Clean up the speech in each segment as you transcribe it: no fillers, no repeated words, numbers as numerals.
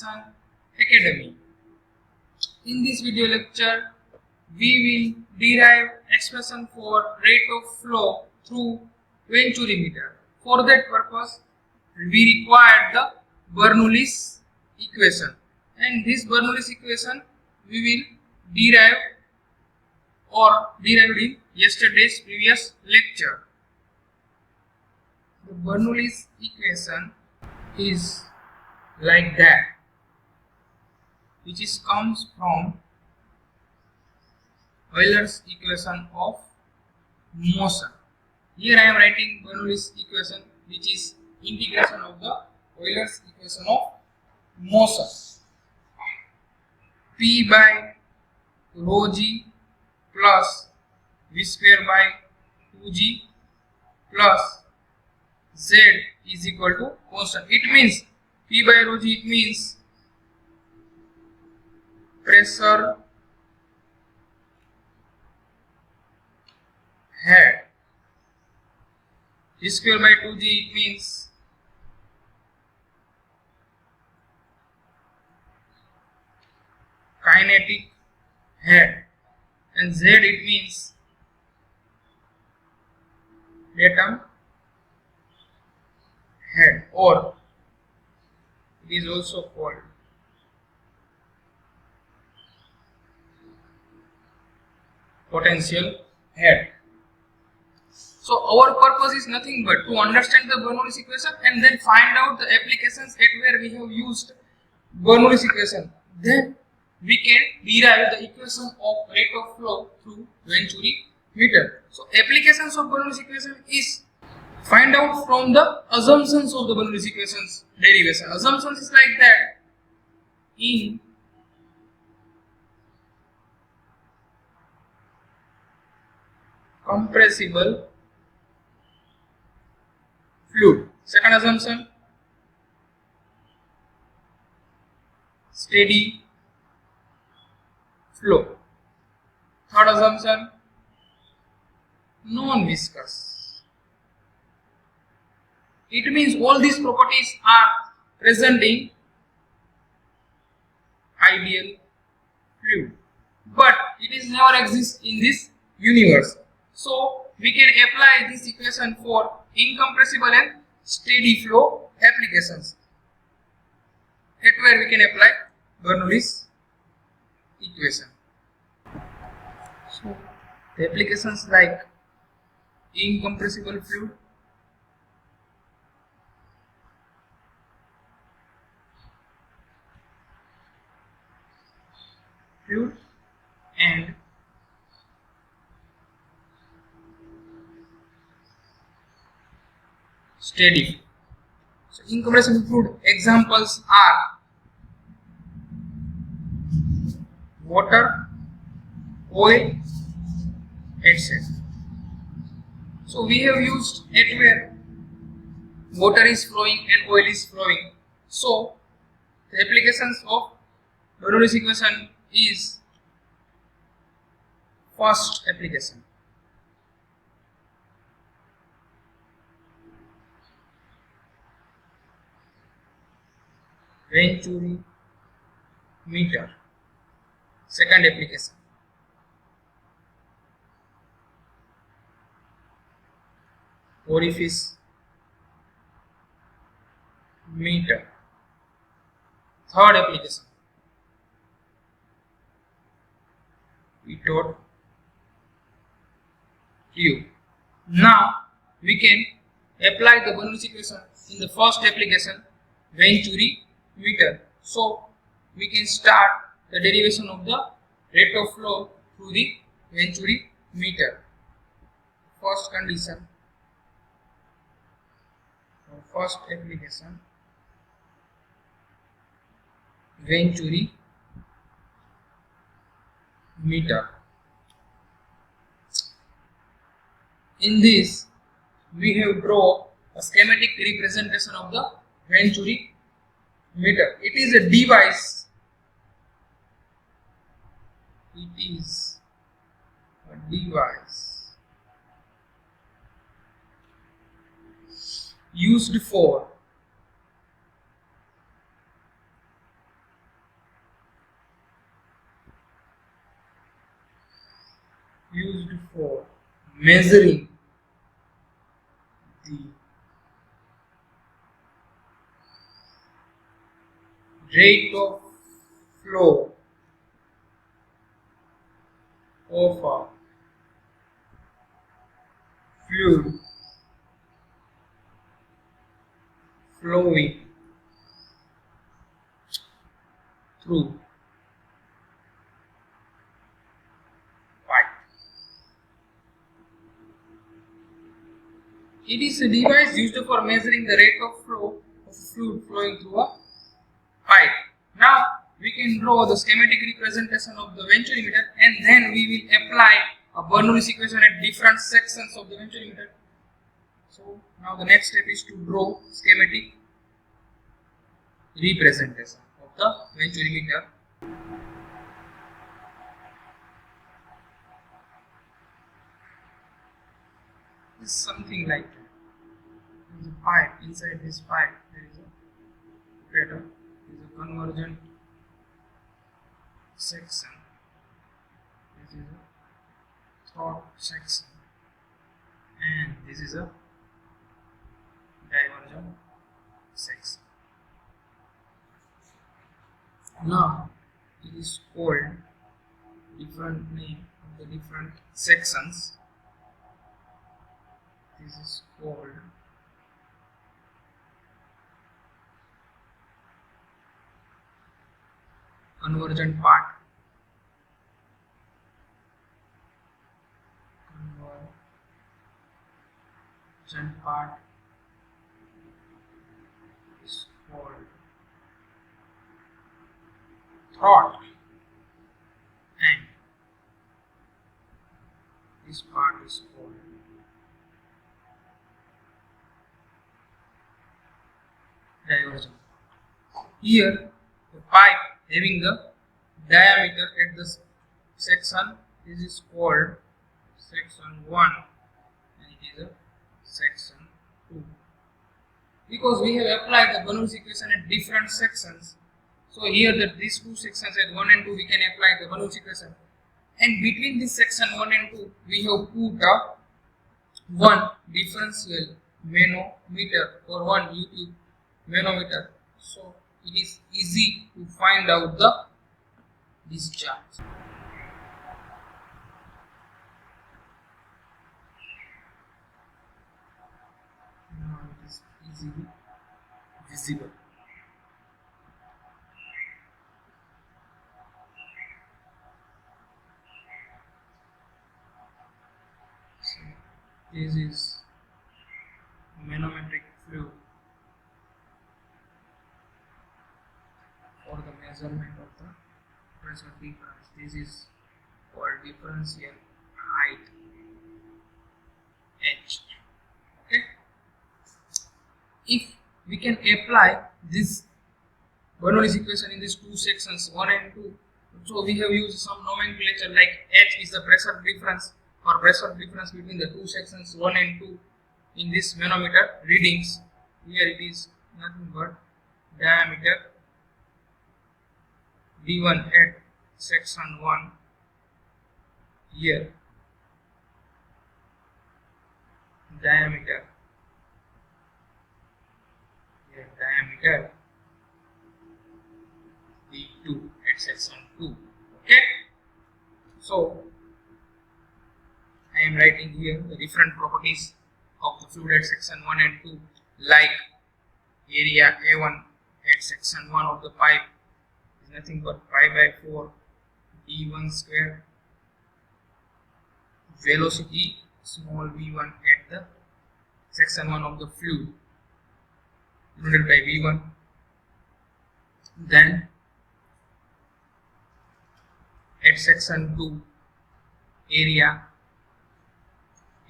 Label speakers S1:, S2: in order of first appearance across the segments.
S1: Expansion Academy. In this video lecture, we will derive expression for rate of flow through venturimeter. For that purpose, we require the Bernoulli's equation, and this Bernoulli's equation we will derive or derived in yesterday's previous lecture. The Bernoulli's equation is like that, which is comes from Euler's equation of motion. Here I am writing Bernoulli's equation, which is integration of the Euler's equation of motion. P by rho g plus v square by 2g plus z is equal to constant. It means P by rho g, it means pressure head. V square by 2g, it means kinetic head, and z it means datum head, or it is also called potential head. So our purpose is nothing but to understand the Bernoulli's equation and then find out the applications at where we have used Bernoulli's equation. Then we can derive the equation of rate of flow through venturimeter. So applications of Bernoulli's equation is find out from the assumptions of the Bernoulli's equations derivation. Assumptions is like that: in compressible fluid. Second assumption, steady flow. Third assumption, non-viscous. It means all these properties are present in ideal fluid, but it is never exists in this universe. So we can apply this equation for incompressible and steady flow applications, at where we can apply Bernoulli's equation. So the applications like incompressible fluid and steady. So incompressible fluid examples are water, oil, etc. So we have used at where water is flowing and oil is flowing. So the applications of Bernoulli's equation is first application, venturimeter. Second application, orifice meter. Third application, pitot tube. Now we can apply the Bernoulli's equation in the first application, venturimeter. So we can start the derivation of the rate of flow through the venturimeter. First condition, first application, venturimeter. In this, we have drawn a schematic representation of the venturimeter. It is a device. It is a device used for used for measuring the rate of flow of a fluid flowing through pipe. It is a device used for measuring the rate of flow of fluid flowing through a pipe. Now we can draw the schematic representation of the venturimeter, and then we will apply a Bernoulli equation at different sections of the venturimeter. So now the next step is to draw schematic representation of the venturimeter. It's something like the pipe. Inside this pipe there is a crater, there is a convergent section, this is a throat section, and this is a divergent section. Now it is called different name of the different sections. This is called convergent part, convergent part is called throat, and this part is called divergent. Here the pipe having the diameter at the section, this is called section 1 and it is a section 2. Because we have applied the Bernoulli equation at different sections, so here these two sections at 1 and 2 we can apply the Bernoulli equation, and between this section 1 and 2 we have put a one differential manometer or one YouTube manometer, so it is easy to find out the discharge. Now it is easily visible. So this is manometric fluid for the measurement of the pressure difference. This is called differential height H. Okay. If we can apply this Bernoulli equation in these two sections 1 and 2, so we have used some nomenclature like H is the pressure difference or pressure difference between the two sections 1 and 2 in this manometer readings. Here it is nothing but diameter D1 at section 1, here diameter, D2 at section 2. Okay, so I am writing here the different properties of the fluid at section 1 and 2, like area A1 at section 1 of the pipe is nothing but pi by 4 d1 square, velocity small v1 at the section 1 of the fluid divided by v1, then at section 2 area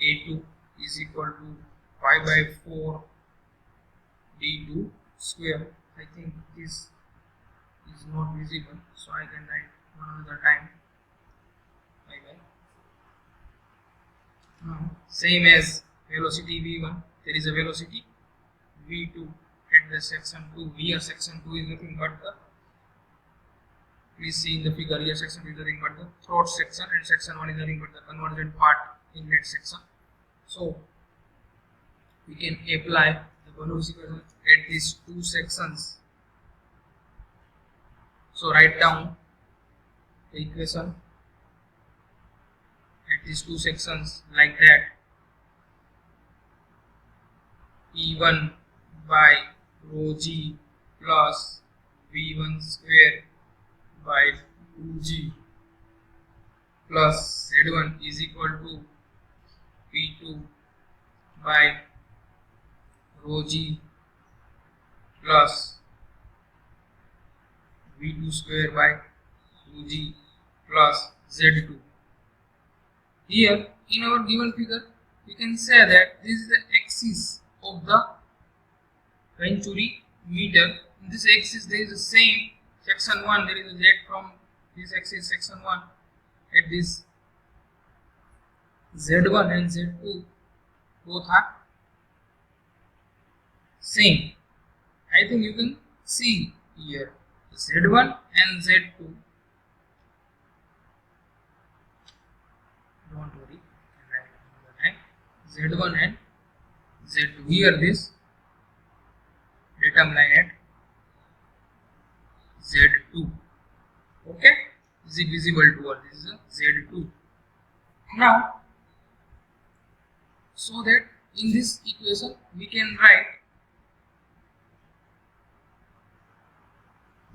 S1: A2 is equal to pi by 4 d2 square. I think this is not visible, so I can write one another time pi by. Now same as velocity v1, there is a velocity v2 at the section 2. Here section 2 is nothing but the Please see in the figure here, section 2 is nothing but the throat section and section 1 is nothing but the convergent part inlet section. So we can apply the Bernoulli equation at these two sections. So write down the equation at these two sections like that. E1 by rho g plus V1 square by 2g plus Z1 is equal to P2 by rho g plus V2 square by 2g plus Z2. Here in our given figure we can say that this is the axis of the venturimeter. In this axis there is the same section 1, there is a Z from this axis section 1 at this Z1 and Z2 both are same. I think you can see here Z1 and Z2. Don't worry, right? Z1 and Z2. Here this datum line at Z2. Okay, is it visible to all? This is a Z2. Now, so that in this equation we can write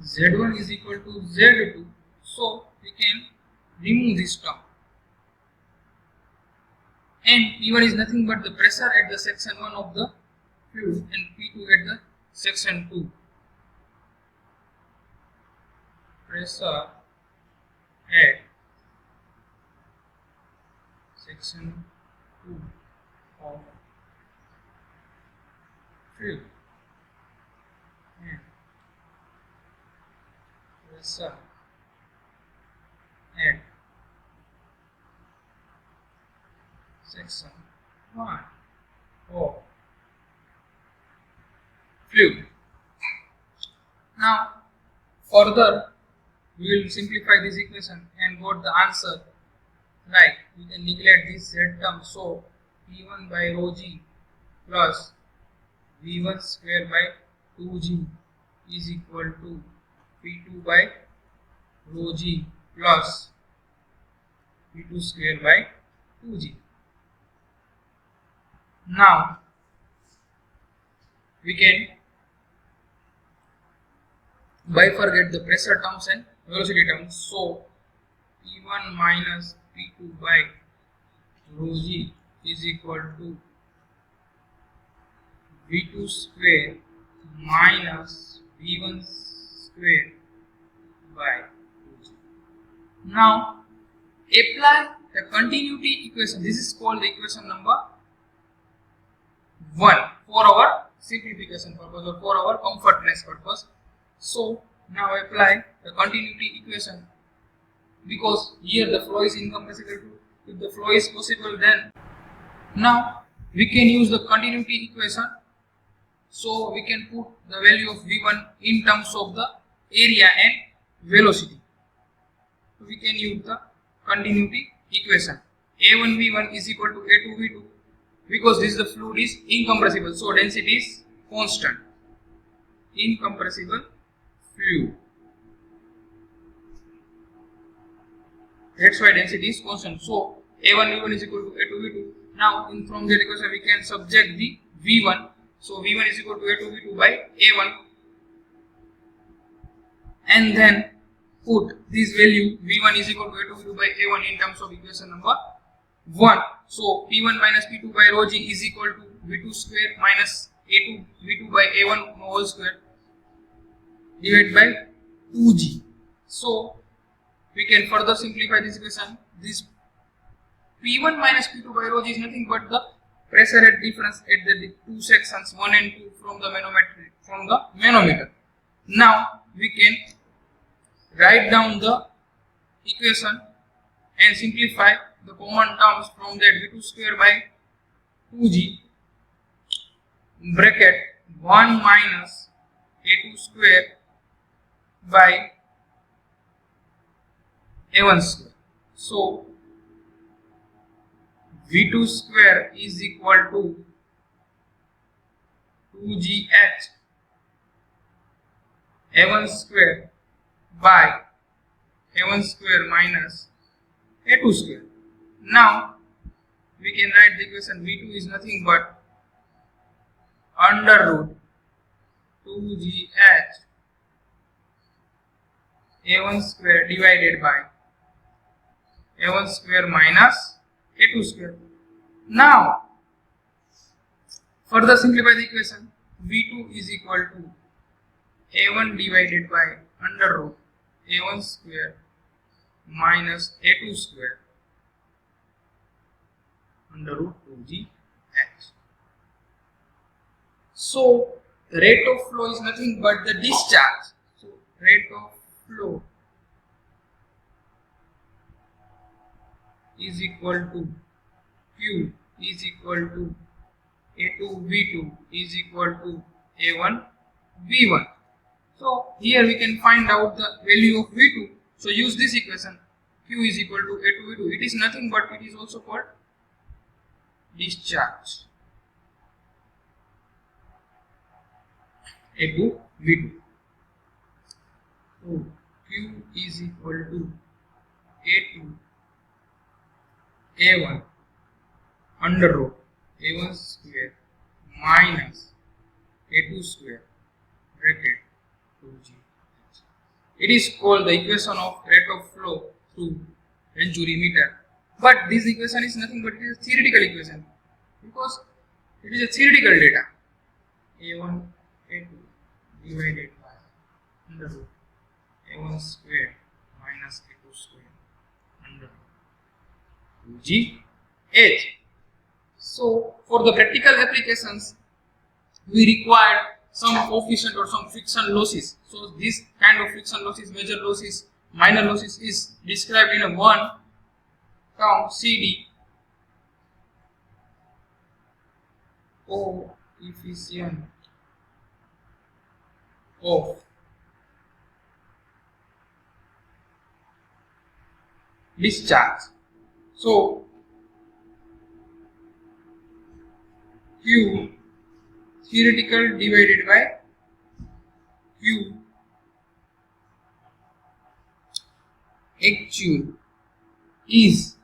S1: Z1 is equal to Z2. So we can remove this term. And P1 is nothing but the pressure at the section 1 of the fluid and P2 at the section 2. Pressure at section 2 of fluid and pressure at section 1 of fluid. Now further we will simplify this equation and got the answer right. We can neglect this Z term, so P1 by rho g plus V1 square by 2g is equal to P2 by rho g plus V2 square by 2g. Now we can bifurcate the pressure terms and velocity terms. So P1 minus P2 by rho g is equal to V2 square minus V1 square by 2g. Now apply the continuity equation. This is called the equation number 1 for our simplification purpose or for our comfortness purpose. So now apply the continuity equation, because here the flow is incompressible too. If the flow is possible, then now we can use the continuity equation. So we can put the value of V1 in terms of the area and velocity. So we can use the continuity equation. A1 V1 is equal to A2 V2, because this is the fluid is incompressible, so density is constant. Incompressible fluid. That's why density is constant. So A1 V1 is equal to A2 V2. Now from that equation we can subject the V1. So V1 is equal to A2 V2 by A1, and then put this value V1 is equal to A2 V2 by A1 in terms of equation number 1. So P1 minus P2 by rho g is equal to V2 square minus A2 V2 by A1 whole square divided by 2g. So we can further simplify this equation. This P1 minus P2 by rho g is nothing but the pressure at difference at the two sections 1 and 2 from the manometer. Now we can write down the equation and simplify the common terms from that. V2 square by 2g bracket 1 minus A2 square by A1 square. So V2 square is equal to 2GH A1 square by A1 square minus A2 square. Now we can write the equation V2 is nothing but under root 2GH A1 square divided by A1 square minus A2 square. Now further simplify the equation. V2 is equal to A1 divided by under root A1 square minus A2 square under root 2GH. So the rate of flow is nothing but the discharge. So rate of flow is equal to Q is equal to A2 V2 is equal to A1 V1. So here we can find out the value of V2. So use this equation. Q is equal to A2 V2. It is nothing but it is also called discharge. A2 V2. So Q is equal to A2 A1 under root A1 square minus A2 square bracket 2G. It is called the equation of rate of flow through venturimeter. But this equation is nothing but it is a theoretical equation because it is a theoretical data. A1 A2 divided by under root A1 square minus A2 square under root 2GH. So for the practical applications we require some coefficient or some friction losses. So this kind of friction losses, major losses, minor losses is described in a one term CD coefficient of discharge. So Q theoretical divided by Q actual is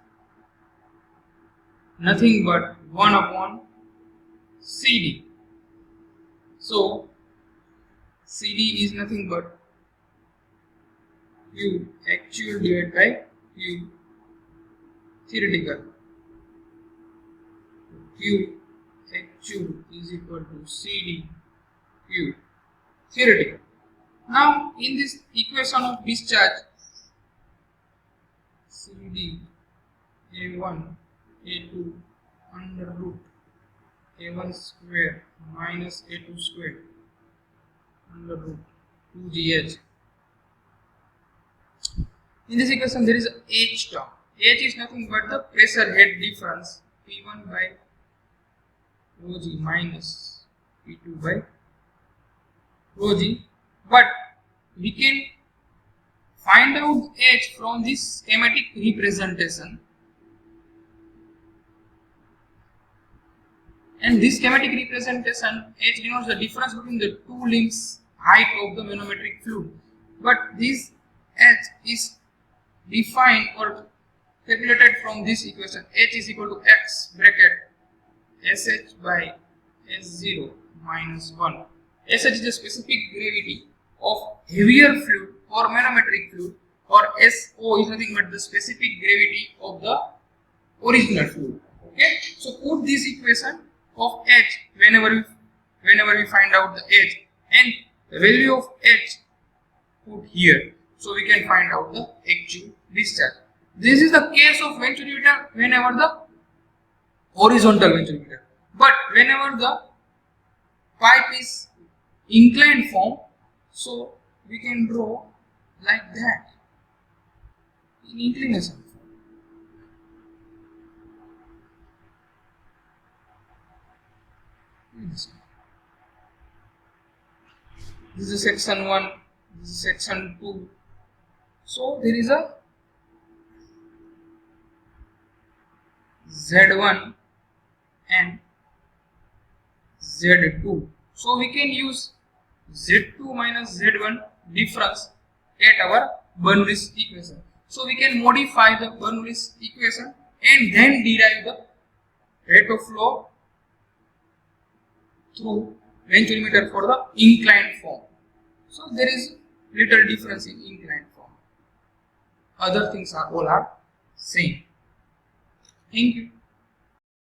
S1: nothing but 1 upon CD. So CD is nothing but Q actual divided by Q theoretical. Q actual is equal to CD Q theoretical. Now in this equation of discharge, CD A1 A2 under root A1 square minus A2 square under root 2GH. In this equation there is a H term. H is nothing but the pressure head difference P1 by rho G minus P2 by rho G. But we can find out H from this schematic representation. And this schematic representation H denotes the difference between the two limbs height of the manometric fluid. But this H is defined or calculated from this equation. H is equal to X bracket SH by S0 minus 1. SH is the specific gravity of heavier fluid or manometric fluid, or SO is nothing but the specific gravity of the original fluid. Okay, so put this equation of H whenever we find out the H, and the value of H put here, so we can find out the actual discharge. This is the case of venturimeter whenever the horizontal venturimeter, but whenever the pipe is inclined form, so we can draw like that in inclination form. This is section 1, this is section 2. So there is a Z1 and Z2. So we can use Z2 minus Z1 difference at our Bernoulli's equation. So we can modify the Bernoulli's equation and then derive the rate of flow through venturimeter for the inclined form. So there is little difference in inclined form. Other things are all same. Thank you.